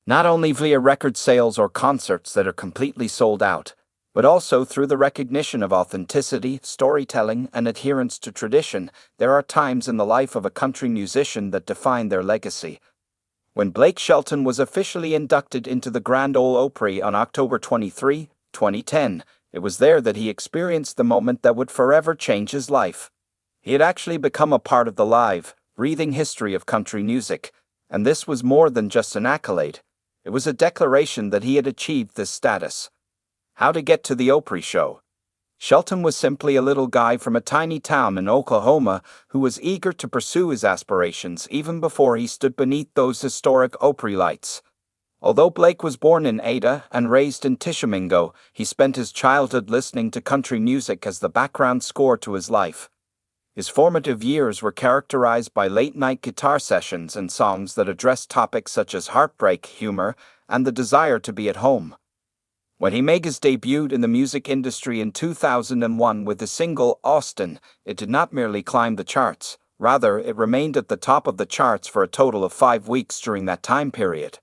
not only via record sales or concerts that are completely sold out, but also through the recognition of authenticity, storytelling, and adherence to tradition. There are times in the life of a country musician that define their legacy. When Blake Shelton was officially inducted into the Grand Ole Opry on October 23, 2010, it was there that he experienced the moment that would forever change his life. He had actually become a part of the live, breathing history of country music, and this was more than just an accolade. It was a declaration that he had achieved this status. How to get to the Opry show? Shelton was simply a little guy from a tiny town in Oklahoma who was eager to pursue his aspirations even before he stood beneath those historic Opry lights. Although Blake was born in Ada and raised in Tishomingo, he spent his childhood listening to country music as the background score to his life. His formative years were characterized by late-night guitar sessions and songs that addressed topics such as heartbreak, humor, and the desire to be at home. When he made his debut in the music industry in 2001 with the single Austin, it did not merely climb the charts, rather it remained at the top of the charts for a total of 5 weeks during that time period.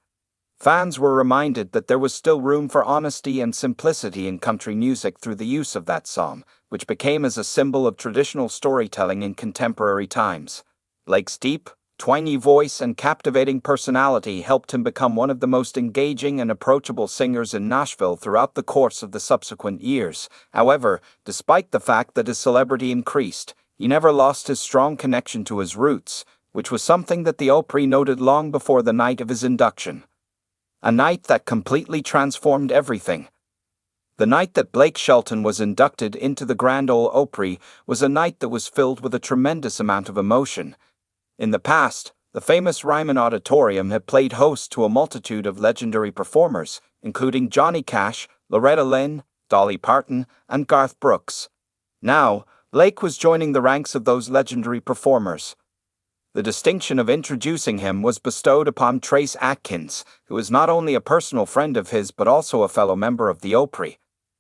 Fans were reminded that there was still room for honesty and simplicity in country music through the use of that song, which became as a symbol of traditional storytelling in contemporary times. Blake's deep, twangy voice and captivating personality helped him become one of the most engaging and approachable singers in Nashville throughout the course of the subsequent years. However, despite the fact that his celebrity increased, he never lost his strong connection to his roots, which was something that the Opry noted long before the night of his induction. A night that completely transformed everything. The night that Blake Shelton was inducted into the Grand Ole Opry was a night that was filled with a tremendous amount of emotion. In the past, the famous Ryman Auditorium had played host to a multitude of legendary performers, including Johnny Cash, Loretta Lynn, Dolly Parton, and Garth Brooks. Now, Blake was joining the ranks of those legendary performers. The distinction of introducing him was bestowed upon Trace Atkins, who is not only a personal friend of his but also a fellow member of the Opry.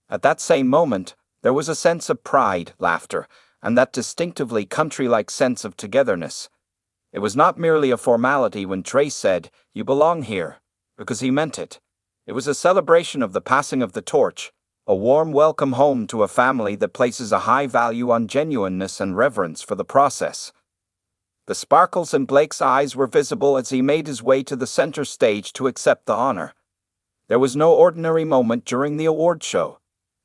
At that same moment, there was a sense of pride, laughter, and that distinctively country-like sense of togetherness. It was not merely a formality when Trace said, "You belong here," because he meant it. It was a celebration of the passing of the torch, a warm welcome home to a family that places a high value on genuineness and reverence for the process. The sparkles in Blake's eyes were visible as he made his way to the center stage to accept the honor. There was no ordinary moment during the award show.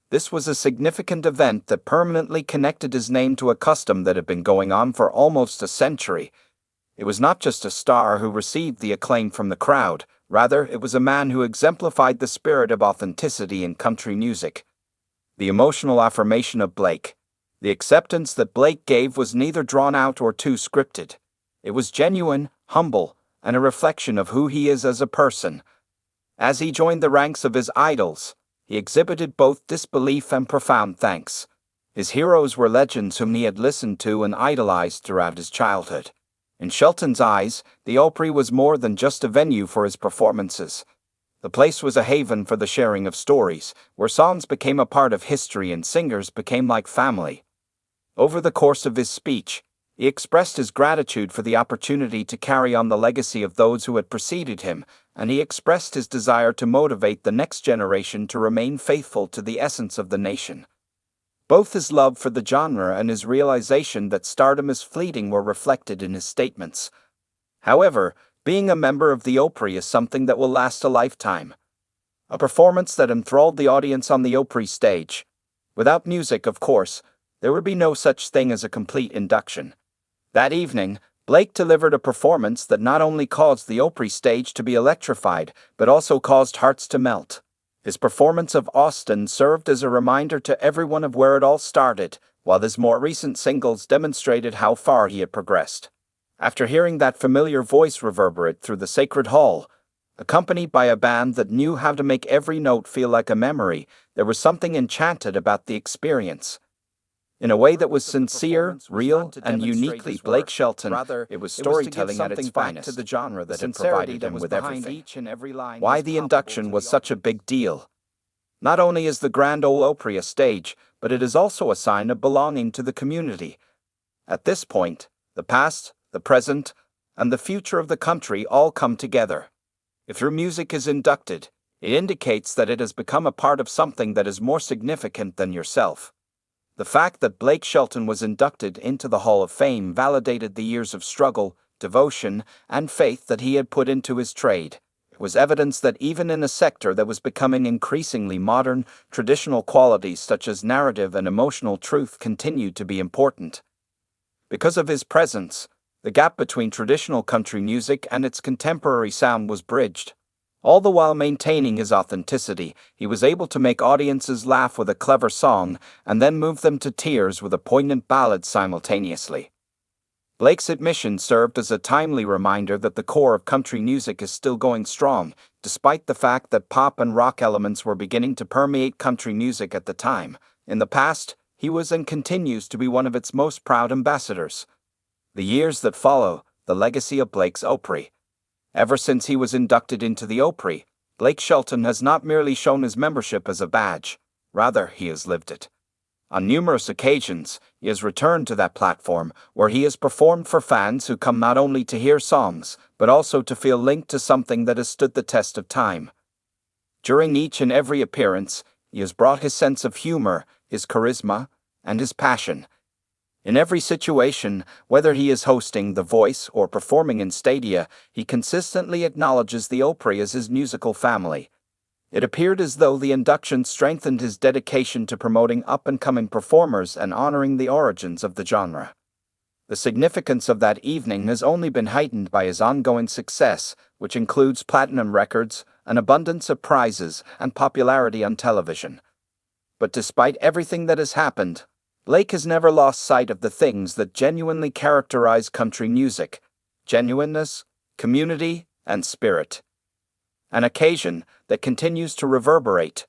This was a significant event that permanently connected his name to a custom that had been going on for almost a century. It was not just a star who received the acclaim from the crowd, rather it was a man who exemplified the spirit of authenticity in country music. The emotional affirmation of Blake. The acceptance that Blake gave was neither drawn out or too scripted. It was genuine, humble, and a reflection of who he is as a person. As he joined the ranks of his idols, he exhibited both disbelief and profound thanks. His heroes were legends whom he had listened to and idolized throughout his childhood. In Shelton's eyes, the Opry was more than just a venue for his performances. The place was a haven for the sharing of stories, where songs became a part of history and singers became like family. Over the course of his speech, he expressed his gratitude for the opportunity to carry on the legacy of those who had preceded him, and he expressed his desire to motivate the next generation to remain faithful to the essence of the nation. Both his love for the genre and his realization that stardom is fleeting were reflected in his statements. However, being a member of the Opry is something that will last a lifetime. A performance that enthralled the audience on the Opry stage. Without music, of course, there would be no such thing as a complete induction. That evening, Blake delivered a performance that not only caused the Opry stage to be electrified, but also caused hearts to melt. His performance of Austin served as a reminder to everyone of where it all started, while his more recent singles demonstrated how far he had progressed. After hearing that familiar voice reverberate through the Sacred Hall, accompanied by a band that knew how to make every note feel like a memory, there was something enchanted about the experience. In a way that was sincere, real, and uniquely Blake Shelton, it was storytelling at its finest, to the genre that had provided him with everything. Why the induction was such a big deal. Not only is the Grand Ole Opry a stage, but it is also a sign of belonging to the community. At this point, the past, the present, and the future of the country all come together. If your music is inducted, it indicates that it has become a part of something that is more significant than yourself. The fact that Blake Shelton was inducted into the Hall of Fame validated the years of struggle, devotion, and faith that he had put into his trade. It was evidence that even in a sector that was becoming increasingly modern, traditional qualities such as narrative and emotional truth continued to be important. Because of his presence, the gap between traditional country music and its contemporary sound was bridged. All the while maintaining his authenticity, he was able to make audiences laugh with a clever song and then move them to tears with a poignant ballad simultaneously. Blake's admission served as a timely reminder that the core of country music is still going strong, despite the fact that pop and rock elements were beginning to permeate country music at the time. In the past, he was and continues to be one of its most proud ambassadors. The years that follow, the legacy of Blake's Opry. Ever since he was inducted into the Opry, Blake Shelton has not merely shown his membership as a badge, rather he has lived it. On numerous occasions, he has returned to that platform where he has performed for fans who come not only to hear songs, but also to feel linked to something that has stood the test of time. During each and every appearance, he has brought his sense of humor, his charisma, and his passion. In every situation, whether he is hosting The Voice or performing in stadia, he consistently acknowledges the Opry as his musical family. It appeared as though the induction strengthened his dedication to promoting up-and-coming performers and honoring the origins of the genre. The significance of that evening has only been heightened by his ongoing success, which includes platinum records, an abundance of prizes, and popularity on television. But despite everything that has happened, Blake has never lost sight of the things that genuinely characterize country music: genuineness, community, and spirit. An occasion that continues to reverberate.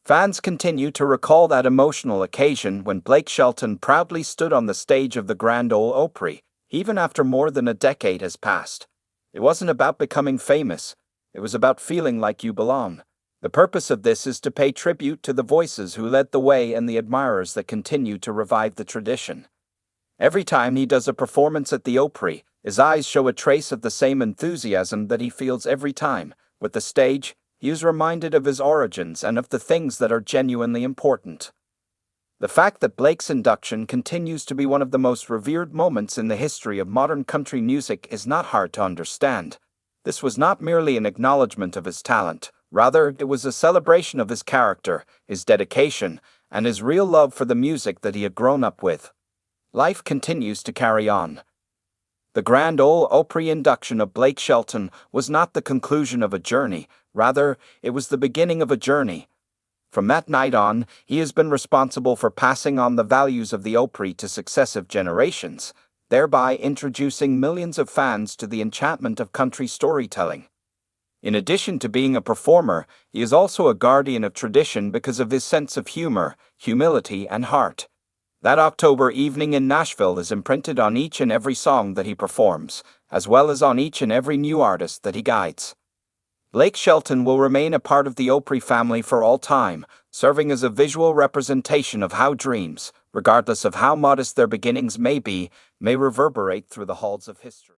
Fans continue to recall that emotional occasion when Blake Shelton proudly stood on the stage of the Grand Ole Opry, even after more than a decade has passed. It wasn't about becoming famous, it was about feeling like you belong. The purpose of this is to pay tribute to the voices who led the way and the admirers that continue to revive the tradition. Every time he does a performance at the Opry, his eyes show a trace of the same enthusiasm that he feels every time. With the stage, he is reminded of his origins and of the things that are genuinely important. The fact that Blake's induction continues to be one of the most revered moments in the history of modern country music is not hard to understand. This was not merely an acknowledgement of his talent, rather it was a celebration of his character, his dedication, and his real love for the music that he had grown up with. Life continues to carry on. The Grand Ole Opry induction of Blake Shelton was not the conclusion of a journey, rather, it was the beginning of a journey. From that night on, he has been responsible for passing on the values of the Opry to successive generations, thereby introducing millions of fans to the enchantment of country storytelling. In addition to being a performer, he is also a guardian of tradition because of his sense of humor, humility, and heart. That October evening in Nashville is imprinted on each and every song that he performs, as well as on each and every new artist that he guides. Blake Shelton will remain a part of the Opry family for all time, serving as a visual representation of how dreams, regardless of how modest their beginnings may be, may reverberate through the halls of history.